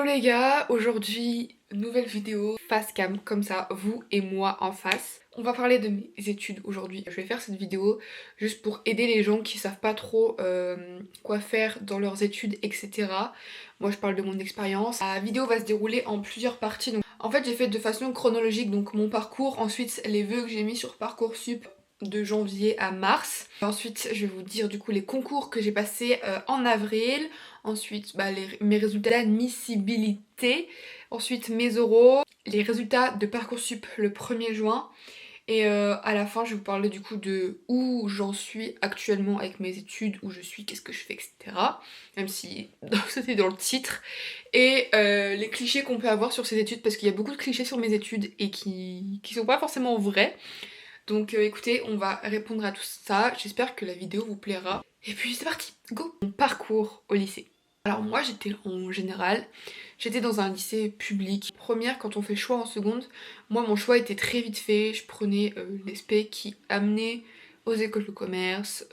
Hello les gars, aujourd'hui nouvelle vidéo face cam comme ça, vous et moi en face. On va parler de mes études aujourd'hui. Je vais faire cette vidéo juste pour aider les gens qui savent pas trop quoi faire dans leurs études, etc. Moi je parle de mon expérience. La vidéo va se dérouler en plusieurs parties. Donc, en fait j'ai fait de façon chronologique donc mon parcours, ensuite les vœux que j'ai mis sur Parcoursup de janvier à mars. Ensuite je vais vous dire du coup les concours que j'ai passés en avril. Ensuite mes résultats d'admissibilité. Ensuite mes oraux. Les résultats de Parcoursup le 1er juin. Et à la fin je vais vous parler du coup de où j'en suis actuellement avec mes études, où je suis, qu'est-ce que je fais, etc. Même si c'était dans le titre. Et les clichés qu'on peut avoir sur ces études, parce qu'il y a beaucoup de clichés sur mes études et qui sont pas forcément vrais. Donc écoutez, on va répondre à tout ça, j'espère que la vidéo vous plaira. Et puis c'est parti, go! Mon parcours au lycée. Alors moi j'étais en général, j'étais dans un lycée public. Première, quand on fait choix en seconde, moi mon choix était très vite fait, je prenais les spé qui amenaient aux écoles de commerce,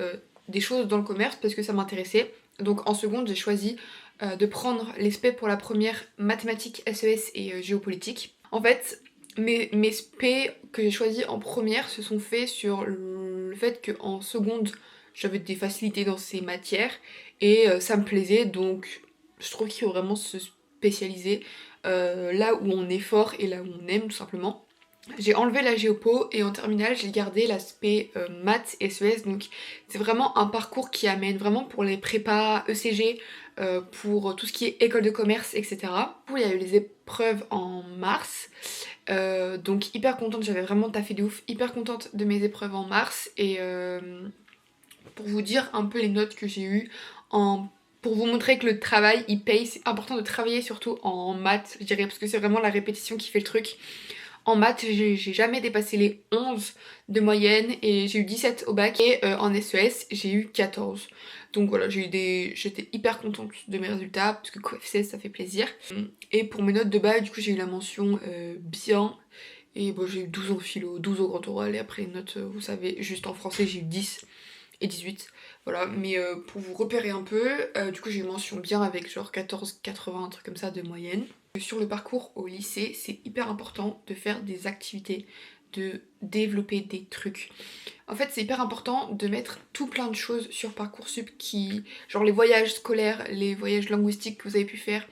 des choses dans le commerce parce que ça m'intéressait. Donc en seconde j'ai choisi de prendre les spé pour la première mathématiques, SES et géopolitique. En fait, mes spé que j'ai choisi en première se sont faits sur le fait qu'en seconde j'avais des facilités dans ces matières et ça me plaisait, donc je trouve qu'il faut vraiment se spécialiser là où on est fort et là où on aime tout simplement. J'ai enlevé la géopo et en terminale j'ai gardé l'aspect maths et SES, donc c'est vraiment un parcours qui amène vraiment pour les prépas ECG, pour tout ce qui est école de commerce, etc. Du coup, il y a eu les épreuves en mars, donc hyper contente, j'avais vraiment taffé de ouf, hyper contente de mes épreuves en mars. Et pour vous dire un peu les notes que j'ai eues, pour vous montrer que le travail il paye, c'est important de travailler surtout en maths, je dirais, parce que c'est vraiment la répétition qui fait le truc. En maths, j'ai jamais dépassé les 11 de moyenne et j'ai eu 17 au bac. Et en SES, j'ai eu 14. Donc voilà, j'étais hyper contente de mes résultats parce que QFC ça fait plaisir. Et pour mes notes de bac, du coup, j'ai eu la mention bien. Et bon, j'ai eu 12 en philo, 12 au grand oral. Et après, les notes, vous savez, juste en français, j'ai eu 10 et 18. Voilà, mais pour vous repérer un peu, du coup, j'ai eu mention bien avec genre 14,80, un truc comme ça de moyenne. Sur le parcours au lycée, c'est hyper important de faire des activités, de développer des trucs. En fait, c'est hyper important de mettre tout plein de choses sur Parcoursup genre les voyages scolaires, les voyages linguistiques que vous avez pu faire,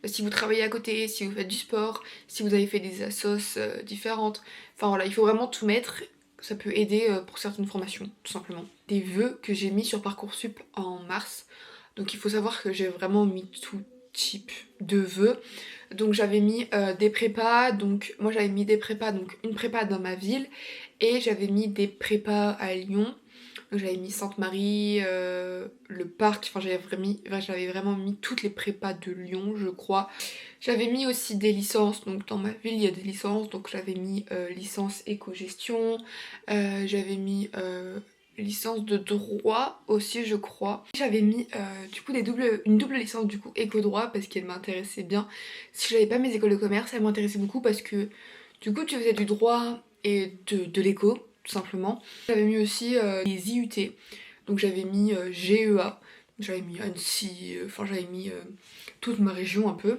si vous travaillez à côté, si vous faites du sport, si vous avez fait des assos différentes. Enfin voilà, il faut vraiment tout mettre. Ça peut aider pour certaines formations, tout simplement. Des vœux que j'ai mis sur Parcoursup en mars. Donc il faut savoir que j'ai vraiment mis tout type de vœux. Donc j'avais mis des prépas, donc moi j'avais mis des prépas, donc une prépa dans ma ville, et j'avais mis des prépas à Lyon. Donc j'avais mis Sainte-Marie, le parc, enfin j'avais vraiment mis toutes les prépas de Lyon, je crois. J'avais mis aussi des licences, donc dans ma ville il y a des licences, donc j'avais mis licence éco-gestion, j'avais mis licence de droit aussi je crois. J'avais mis du coup une double licence du coup éco-droit parce qu'elle m'intéressait bien. Si j'avais pas mes écoles de commerce, elle m'intéressait beaucoup parce que du coup tu faisais du droit et de l'éco tout simplement. J'avais mis aussi les IUT, donc j'avais mis GEA, j'avais mis Annecy, enfin j'avais mis toute ma région un peu.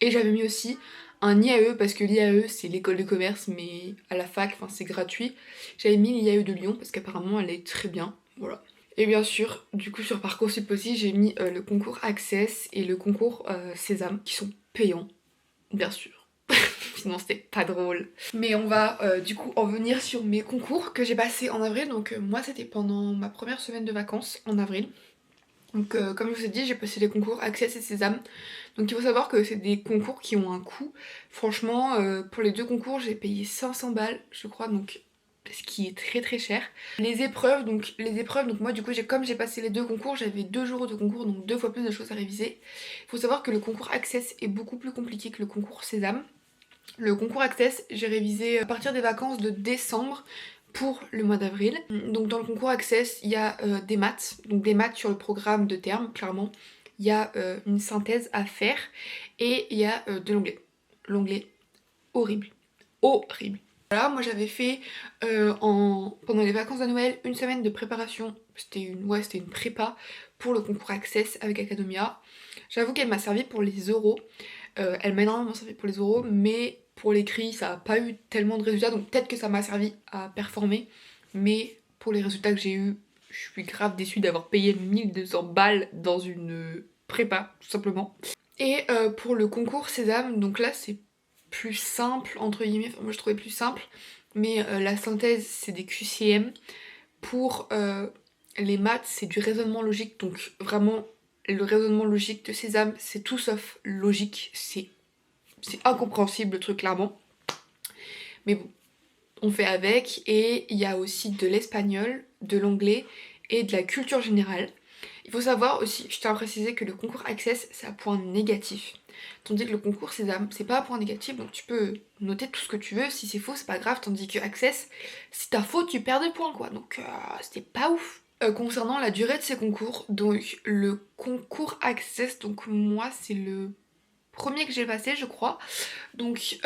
Et j'avais mis aussi un IAE parce que l'IAE c'est l'école de commerce mais à la fac, enfin c'est gratuit. J'avais mis l'IAE de Lyon parce qu'apparemment elle est très bien, voilà. Et bien sûr, du coup sur Parcoursup aussi j'ai mis le concours Access et le concours Sésame qui sont payants, bien sûr. Sinon c'était pas drôle. Mais on va du coup en venir sur mes concours que j'ai passés en avril. Donc moi c'était pendant ma première semaine de vacances en avril. Donc comme je vous ai dit, j'ai passé les concours Access et Sésame. Donc il faut savoir que c'est des concours qui ont un coût. Franchement, pour les deux concours, j'ai payé 500 balles, je crois, donc ce qui est très très cher. Les épreuves, donc moi du coup, comme j'ai passé les deux concours, j'avais 2 jours de concours, donc 2 fois plus de choses à réviser. Il faut savoir que le concours Access est beaucoup plus compliqué que le concours Sésame. Le concours Access, j'ai révisé à partir des vacances de décembre pour le mois d'avril. Donc dans le concours Access, il y a des maths, donc des maths sur le programme de termes, clairement. Il y a une synthèse à faire et il y a de l'anglais. L'anglais, horrible. Horrible. Voilà, moi j'avais fait pendant les vacances de Noël une semaine de préparation. C'était une prépa pour le concours Access avec Academia. J'avoue qu'elle m'a servi pour les oraux. elle m'a énormément servi pour les oraux, mais pour l'écrit ça a pas eu tellement de résultats, donc peut-être que ça m'a servi à performer, mais pour les résultats que j'ai eu, je suis grave déçue d'avoir payé 1200 balles dans une prépa, tout simplement. Et pour le concours Sésame, donc là c'est plus simple, entre guillemets, enfin, moi je trouvais plus simple, mais la synthèse c'est des QCM. Pour les maths c'est du raisonnement logique, donc vraiment le raisonnement logique de Sésame c'est tout sauf logique, c'est incompréhensible le truc clairement. Mais bon, on fait avec, et il y a aussi de l'espagnol, de l'anglais et de la culture générale. Il faut savoir aussi, je tiens à préciser que le concours Access c'est à point négatif, tandis que le concours Sésame c'est pas à point négatif, donc tu peux noter tout ce que tu veux, si c'est faux c'est pas grave, tandis que Access, si t'as faux tu perds des points quoi, donc c'était pas ouf. Concernant la durée de ces concours, donc le concours Access, donc moi c'est le premier que j'ai passé je crois, donc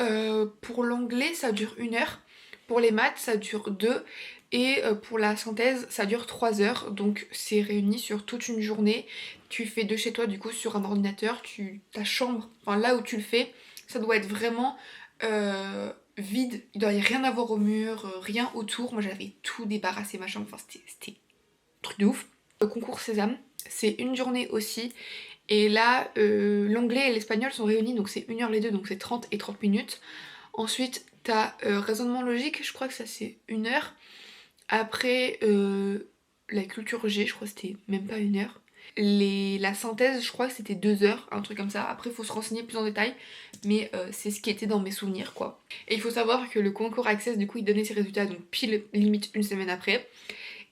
pour l'anglais ça dure 1 heure, pour les maths ça dure 2, et pour la synthèse ça dure 3 heures, donc c'est réuni sur toute une journée. Tu fais de chez toi du coup sur un ordinateur, ta chambre, enfin là où tu le fais, ça doit être vraiment vide, il doit y rien avoir au mur, rien autour. Moi j'avais tout débarrassé ma chambre, enfin c'était un truc de ouf. Le concours Sésame, c'est une journée aussi. Et là, l'anglais et l'espagnol sont réunis, donc c'est 1 heure les deux, donc c'est 30 et 30 minutes. Ensuite, t'as raisonnement logique, je crois que ça c'est 1 heure. Après, la culture G, je crois que c'était même pas 1 heure. La synthèse, je crois que c'était 2 heures, un truc comme ça. Après, il faut se renseigner plus en détail, mais c'est ce qui était dans mes souvenirs, quoi. Et il faut savoir que le concours Access, du coup, il donnait ses résultats, donc pile limite une semaine après.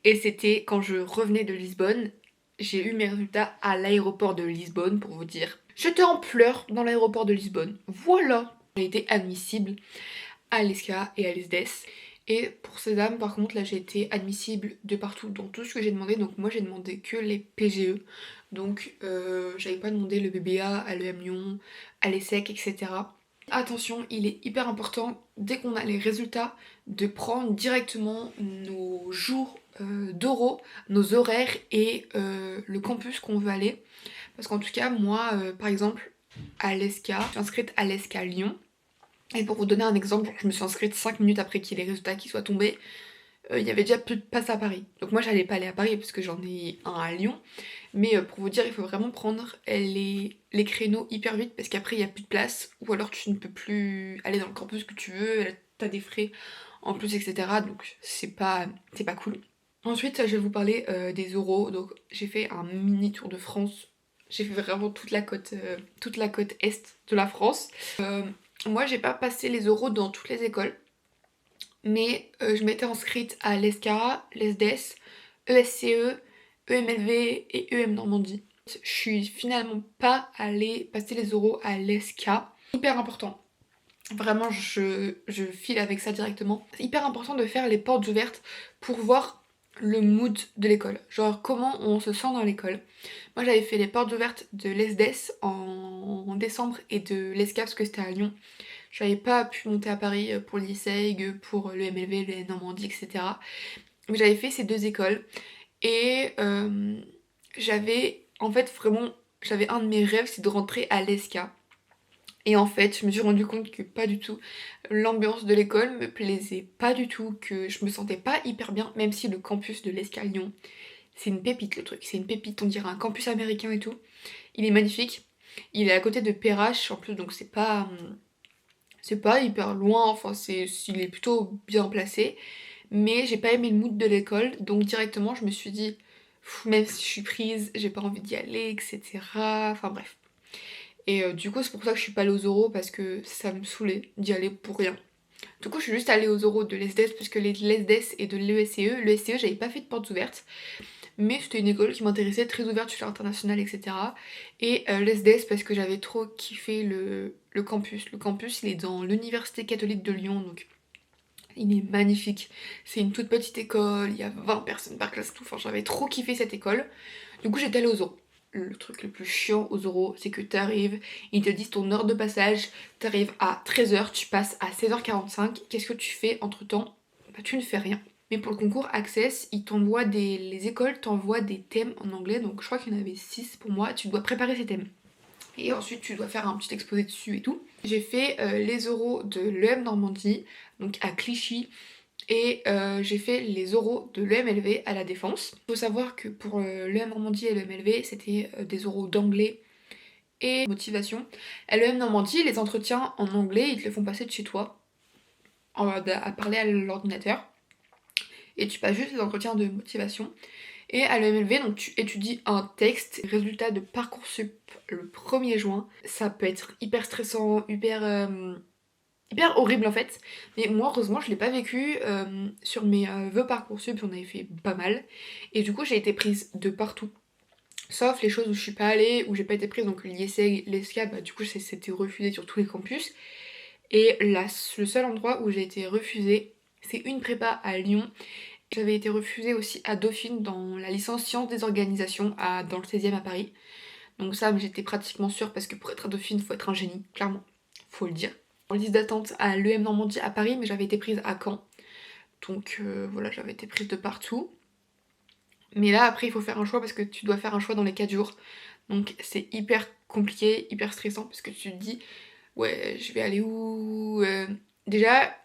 Et c'était quand je revenais de Lisbonne. J'ai eu mes résultats à l'aéroport de Lisbonne, pour vous dire. J'étais en pleurs dans l'aéroport de Lisbonne. Voilà. J'ai été admissible à l'ESCA et à l'ESDES. Et pour Sésame, par contre, là j'ai été admissible de partout dans tout ce que j'ai demandé. Donc moi j'ai demandé que les PGE. Donc j'avais pas demandé le BBA, à l'EM Lyon, à l'ESSEC, etc. Attention, il est hyper important, dès qu'on a les résultats, de prendre directement nos jours d'oraux, nos horaires et le campus qu'on veut aller. Parce qu'en tout cas, moi, par exemple, à l'ESCA, je suis inscrite à l'ESCA Lyon. Et pour vous donner un exemple, je me suis inscrite 5 minutes après qu'il y ait les résultats qui soient tombés. Il y avait déjà plus de place à Paris. Donc moi, j'allais pas aller à Paris parce que j'en ai un à Lyon. Mais pour vous dire, il faut vraiment prendre les créneaux hyper vite parce qu'après, il n'y a plus de place. Ou alors, tu ne peux plus aller dans le campus que tu veux. T'as des frais en plus, etc. Donc c'est pas cool. Ensuite, je vais vous parler des euros. Donc j'ai fait un mini tour de France. J'ai fait vraiment toute la côte est de la France. Moi, j'ai pas passé les euros dans toutes les écoles, mais je m'étais inscrite à l'ESCA, l'ESDES, ESCE, EMLV et EM Normandie. Je suis finalement pas allée passer les euros à l'ESCA. Hyper important. Vraiment, je file avec ça directement. C'est hyper important de faire les portes ouvertes pour voir le mood de l'école. Genre comment on se sent dans l'école. Moi j'avais fait les portes ouvertes de l'ESDES en décembre et de l'ESCA parce que c'était à Lyon. J'avais pas pu monter à Paris pour l'ISEG, pour le MLV, le Normandie, etc. Mais j'avais fait ces deux écoles et j'avais en fait vraiment, j'avais un de mes rêves, c'est de rentrer à l'ESCA. Et en fait, je me suis rendu compte que pas du tout, l'ambiance de l'école me plaisait pas du tout, que je me sentais pas hyper bien, même si le campus de l'ESCA Lyon, c'est une pépite le truc, c'est une pépite, on dirait un campus américain et tout. Il est magnifique, il est à côté de Perrache en plus, donc c'est pas hyper loin, enfin il est plutôt bien placé, mais j'ai pas aimé le mood de l'école, donc directement je me suis dit, même si je suis prise, j'ai pas envie d'y aller, etc. Enfin bref. Et du coup c'est pour ça que je suis pas allée aux oraux, parce que ça me saoulait d'y aller pour rien. Du coup je suis juste allée aux oraux de l'ESDES, puisque l'ESDES et de l'ESCE, l'ESCE j'avais pas fait de portes ouvertes, mais c'était une école qui m'intéressait, très ouverte sur l'international, etc. Et l'ESDES parce que j'avais trop kiffé le campus. Le campus, il est dans l'université catholique de Lyon, donc il est magnifique. C'est une toute petite école, il y a 20 personnes par classe, tout. Enfin, j'avais trop kiffé cette école. Du coup, j'étais allée aux oraux. Le truc le plus chiant aux oraux, c'est que t'arrives, ils te disent ton heure de passage, t'arrives à 13h, tu passes à 16h45. Qu'est-ce que tu fais entre temps? Bah, tu ne fais rien. Mais pour le concours Access, les écoles t'envoient des thèmes en anglais, donc je crois qu'il y en avait 6 pour moi, tu dois préparer ces thèmes. Et ensuite tu dois faire un petit exposé dessus et tout. J'ai fait les oraux de l'EM Normandie, donc à Clichy, et j'ai fait les oraux de l'EMLV à la Défense. Il faut savoir que pour l'EM Normandie et l'EMLV, c'était des oraux d'anglais et motivation. À l'EM Normandie, les entretiens en anglais, ils te les font passer de chez toi, à parler à l'ordinateur, et tu passes juste les entretiens de motivation. Et à l'EMLV, donc tu étudies un texte, résultat de Parcoursup le 1er juin. Ça peut être hyper stressant, hyper horrible en fait. Mais moi heureusement je l'ai pas vécu. Sur mes vœux Parcoursup j'en avais fait pas mal. Et du coup j'ai été prise de partout. Sauf les choses où je suis pas allée, où j'ai pas été prise, donc l'IESEG, l'ESCA, bah du coup c'était refusé sur tous les campus. Et le seul endroit où j'ai été refusée, c'est une prépa à Lyon. J'avais été refusée aussi à Dauphine dans la licence sciences des organisations dans le 16e à Paris. Donc ça j'étais pratiquement sûre parce que pour être à Dauphine faut être un génie, clairement, faut le dire. En liste d'attente à l'EM Normandie à Paris, mais j'avais été prise à Caen. Donc voilà, j'avais été prise de partout. Mais là après il faut faire un choix parce que tu dois faire un choix dans les 4 jours. Donc c'est hyper compliqué, hyper stressant parce que tu te dis ouais je vais aller où. Déjà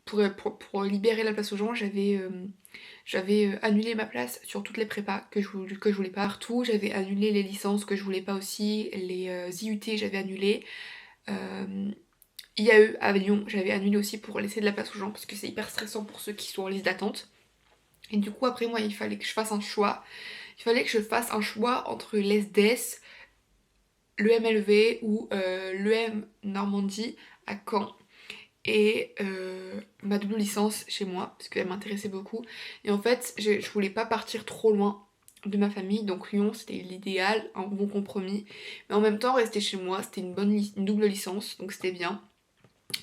pour libérer la place aux gens, j'avais annulé ma place sur toutes les prépas que je voulais pas partout. J'avais annulé les licences que je voulais pas aussi, les IUT j'avais annulé. IAE à Lyon, j'avais annulé aussi pour laisser de la place aux gens parce que c'est hyper stressant pour ceux qui sont en liste d'attente. Et du coup après moi il fallait que je fasse un choix. Il fallait que je fasse un choix entre l'ESDES, l'EMLV ou l'EM Normandie à Caen. Et ma double licence chez moi parce qu'elle m'intéressait beaucoup. Et en fait je voulais pas partir trop loin de ma famille, donc Lyon c'était l'idéal, un bon compromis. Mais en même temps rester chez moi c'était une double licence donc c'était bien.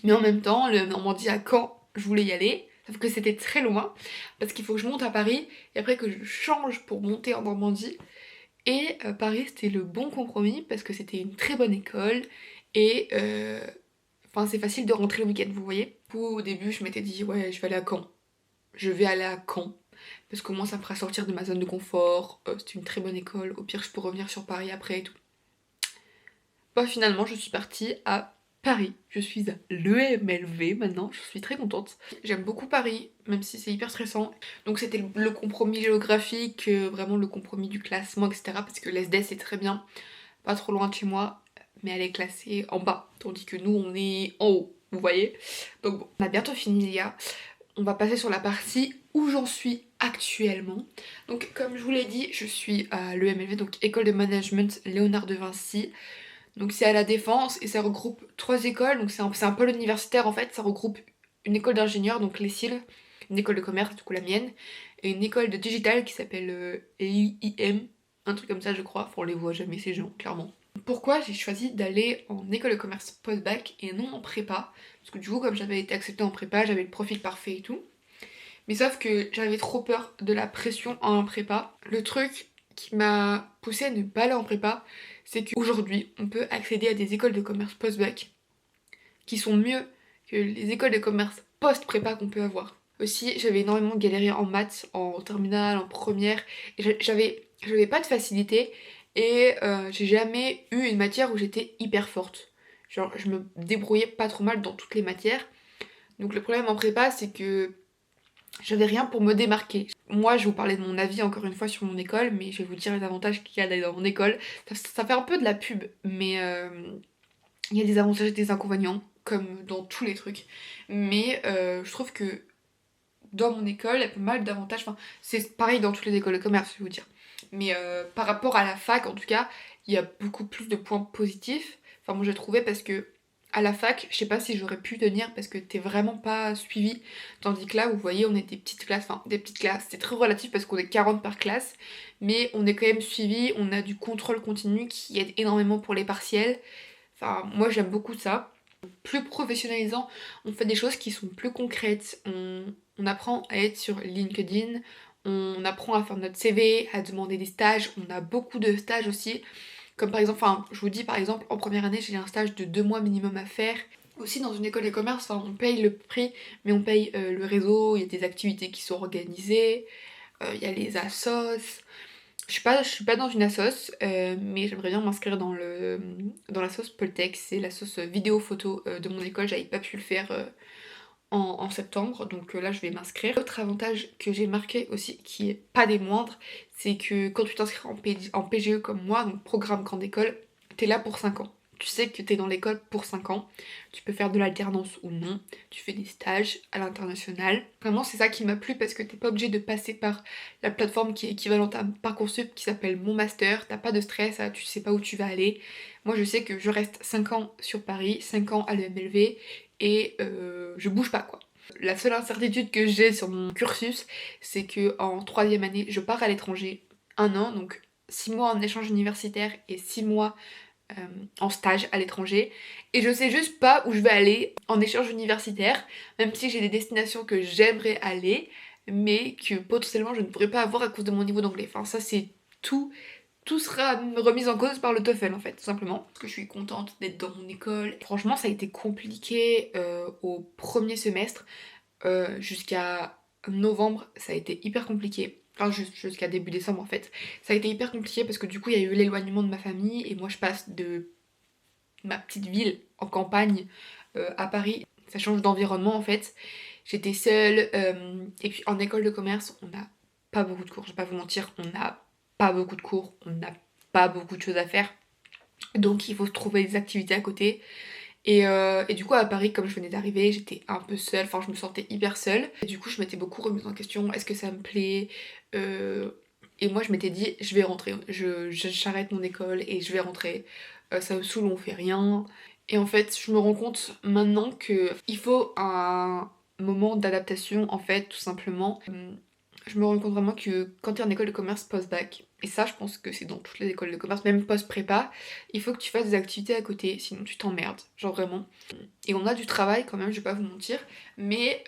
Mais en même temps, le Normandie à Caen, je voulais y aller. Sauf que c'était très loin, parce qu'il faut que je monte à Paris, et après que je change pour monter en Normandie. Et Paris, c'était le bon compromis, parce que c'était une très bonne école, et enfin, c'est facile de rentrer le week-end, vous voyez. Du coup, au début, je m'étais dit, ouais, je vais aller à Caen. Je vais aller à Caen, parce qu'au moins ça me fera sortir de ma zone de confort. C'est une très bonne école, au pire, je peux revenir sur Paris après et tout. Bah finalement je suis partie à Paris. Je suis à l'EMLV maintenant, je suis très contente. J'aime beaucoup Paris, même si c'est hyper stressant. Donc c'était le compromis géographique, vraiment le compromis du classement, etc. Parce que l'ESDES c'est très bien, pas trop loin de chez moi, mais elle est classée en bas, tandis que nous on est en haut, vous voyez. Donc bon, on a bientôt fini les gars. On va passer sur la partie où j'en suis actuellement. Donc comme je vous l'ai dit, je suis à l'EMLV, donc École de Management Léonard de Vinci. Donc c'est à la Défense et ça regroupe 3 écoles, donc c'est un pôle universitaire en fait, ça regroupe une école d'ingénieur, donc l'ESIL, une école de commerce, du coup la mienne, et une école de digital qui s'appelle EIM, un truc comme ça je crois, enfin on les voit jamais ces gens, clairement. Pourquoi j'ai choisi d'aller en école de commerce post-bac et non en prépa? Parce que du coup comme j'avais été acceptée en prépa, j'avais le profil parfait et tout. Mais sauf que j'avais trop peur de la pression en prépa. Le truc qui m'a poussée à ne pas aller en prépa, c'est qu'aujourd'hui, on peut accéder à des écoles de commerce post-bac qui sont mieux que les écoles de commerce post-prépa qu'on peut avoir. Aussi, j'avais énormément galéré en maths, en terminale, en première, et j'avais pas de facilité, et j'ai jamais eu une matière où j'étais hyper forte. Genre, je me débrouillais pas trop mal dans toutes les matières. Donc le problème en prépa, c'est que j'avais rien pour me démarquer. Moi, je vais vous parler de mon avis encore une fois sur mon école, mais je vais vous dire les avantages qu'il y a d'aller dans mon école. Ça fait un peu de la pub, mais il y a des avantages et des inconvénients, comme dans tous les trucs. Mais je trouve que dans mon école, il y a pas mal d'avantages. Enfin, c'est pareil dans toutes les écoles de commerce, je vais vous dire. Mais par rapport à la fac, en tout cas, il y a beaucoup plus de points positifs. Enfin, moi j'ai trouvé parce que à la fac, je sais pas si j'aurais pu tenir parce que t'es vraiment pas suivi. Tandis que là, vous voyez, on est des petites classes, enfin des petites classes, c'est très relatif parce qu'on est 40 par classe, mais on est quand même suivi, on a du contrôle continu qui aide énormément pour les partiels. Enfin, moi j'aime beaucoup ça. Plus professionnalisant, on fait des choses qui sont plus concrètes. On apprend à être sur LinkedIn, on apprend à faire notre CV, à demander des stages, on a beaucoup de stages aussi. Comme par exemple, enfin, je vous dis par exemple, en première année, j'ai un stage de 2 mois minimum à faire. Aussi dans une école de commerce, enfin, on paye le prix, mais on paye le réseau, il y a des activités qui sont organisées, il y a les assos, je suis pas dans une assos, mais j'aimerais bien m'inscrire dans la sauce Poltech, c'est la sauce vidéo photo de mon école, j'avais pas pu le faire en septembre, donc là je vais m'inscrire. L'autre avantage que j'ai marqué aussi, qui est pas des moindres, c'est que quand tu t'inscris en PGE comme moi, donc programme grande école, t'es là pour 5 ans. Tu sais que t'es dans l'école pour 5 ans, tu peux faire de l'alternance ou non, tu fais des stages à l'international. Vraiment c'est ça qui m'a plu parce que t'es pas obligé de passer par la plateforme qui est équivalente à Parcoursup qui s'appelle Mon Master, t'as pas de stress, tu sais pas où tu vas aller. Moi je sais que je reste 5 ans sur Paris, 5 ans à l'EMLV et je bouge pas quoi. La seule incertitude que j'ai sur mon cursus, c'est que en troisième année, je pars à l'étranger 1 an, donc 6 mois en échange universitaire et 6 mois en stage à l'étranger. Et je sais juste pas où je vais aller en échange universitaire, même si j'ai des destinations que j'aimerais aller, mais que potentiellement je ne pourrais pas avoir à cause de mon niveau d'anglais. Enfin ça c'est tout sera remis en cause par le TOEFL en fait, tout simplement. Parce que je suis contente d'être dans mon école. Franchement, ça a été compliqué au premier semestre. Jusqu'à novembre, ça a été hyper compliqué. Enfin, jusqu'à début décembre en fait. Ça a été hyper compliqué parce que du coup, il y a eu l'éloignement de ma famille et moi, je passe de ma petite ville en campagne à Paris. Ça change d'environnement en fait. J'étais seule. Et puis en école de commerce, on n'a pas beaucoup de cours. Je vais pas vous mentir, on n'a pas beaucoup de cours. On n'a pas beaucoup de choses à faire. Donc il faut se trouver des activités à côté. Et du coup à Paris, comme je venais d'arriver, j'étais un peu seule, enfin je me sentais hyper seule. Et du coup je m'étais beaucoup remise en question, est-ce que ça me plaît. Et moi je m'étais dit, je vais rentrer, j'arrête mon école et je vais rentrer. Ça me saoule, on fait rien. Et en fait je me rends compte maintenant que il faut un moment d'adaptation en fait, tout simplement. Je me rends compte vraiment que quand t'es en école de commerce post-bac, et ça je pense que c'est dans toutes les écoles de commerce, même post-prépa, il faut que tu fasses des activités à côté, sinon tu t'emmerdes, genre vraiment. Et on a du travail quand même, je vais pas vous mentir, mais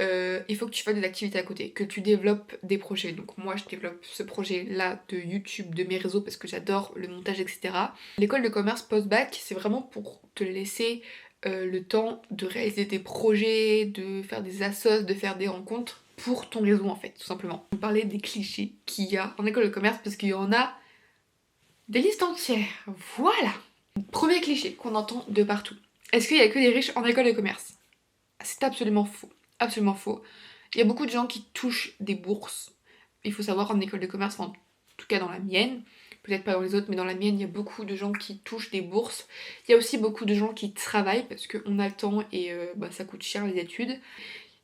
il faut que tu fasses des activités à côté, que tu développes des projets. Donc moi je développe ce projet-là de YouTube, de mes réseaux, parce que j'adore le montage, etc. L'école de commerce post-bac, c'est vraiment pour te laisser le temps de réaliser des projets, de faire des assos, de faire des rencontres pour ton réseau en fait, tout simplement. On parlait des clichés qu'il y a en école de commerce parce qu'il y en a des listes entières. Voilà. Premier cliché qu'on entend de partout. Est-ce qu'il y a que des riches en école de commerce? C'est absolument faux. Absolument faux. Il y a beaucoup de gens qui touchent des bourses. Il faut savoir en école de commerce, en tout cas dans la mienne, peut-être pas dans les autres, mais dans la mienne, il y a beaucoup de gens qui touchent des bourses. Il y a aussi beaucoup de gens qui travaillent parce qu'on a le temps et ça coûte cher les études.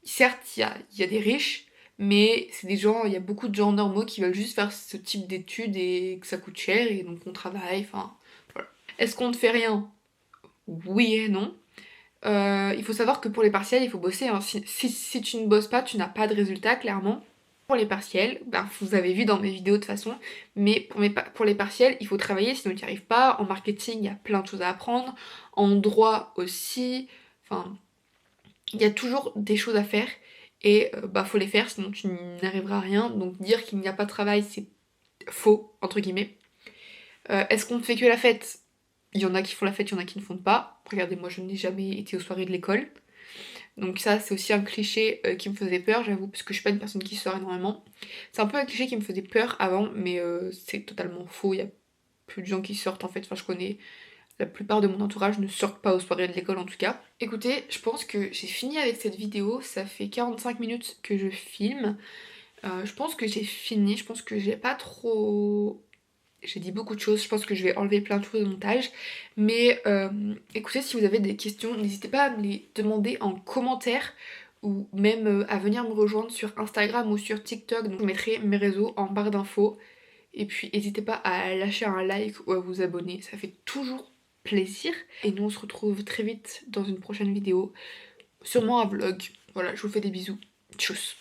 Certes, il y a des riches, mais c'est des gens, il y a beaucoup de gens normaux qui veulent juste faire ce type d'études et que ça coûte cher et donc on travaille, enfin voilà. Est-ce qu'on ne fait rien? Oui et non. Il faut savoir que pour les partiels, il faut bosser, hein. Si tu ne bosses pas, tu n'as pas de résultat, clairement. Pour les partiels, vous avez vu dans mes vidéos de toute façon, mais pour les partiels, il faut travailler, sinon tu n'y arrives pas. En marketing, il y a plein de choses à apprendre. En droit aussi. Enfin, il y a toujours des choses à faire et faut les faire sinon tu n'arriveras à rien. Donc dire qu'il n'y a pas de travail c'est faux entre guillemets. Est-ce qu'on ne fait que la fête? Il y en a qui font la fête, il y en a qui ne font pas. Regardez, moi je n'ai jamais été aux soirées de l'école. Donc ça c'est aussi un cliché qui me faisait peur, j'avoue, parce que je suis pas une personne qui sort énormément. C'est un peu un cliché qui me faisait peur avant, mais c'est totalement faux. Il y a plus de gens qui sortent en fait. Enfin je connais la plupart de mon entourage ne sortent pas aux soirées de l'école en tout cas. Écoutez, je pense que j'ai fini avec cette vidéo, ça fait 45 minutes que je filme. Je pense que j'ai fini, je pense que j'ai pas trop... J'ai dit beaucoup de choses, je pense que je vais enlever plein de choses au montage. Mais écoutez, si vous avez des questions, n'hésitez pas à me les demander en commentaire ou même à venir me rejoindre sur Instagram ou sur TikTok. Donc je mettrai mes réseaux en barre d'infos. Et puis n'hésitez pas à lâcher un like ou à vous abonner, ça fait toujours plaisir. Et nous on se retrouve très vite dans une prochaine vidéo, sûrement un vlog. Voilà, je vous fais des bisous. Tchuss.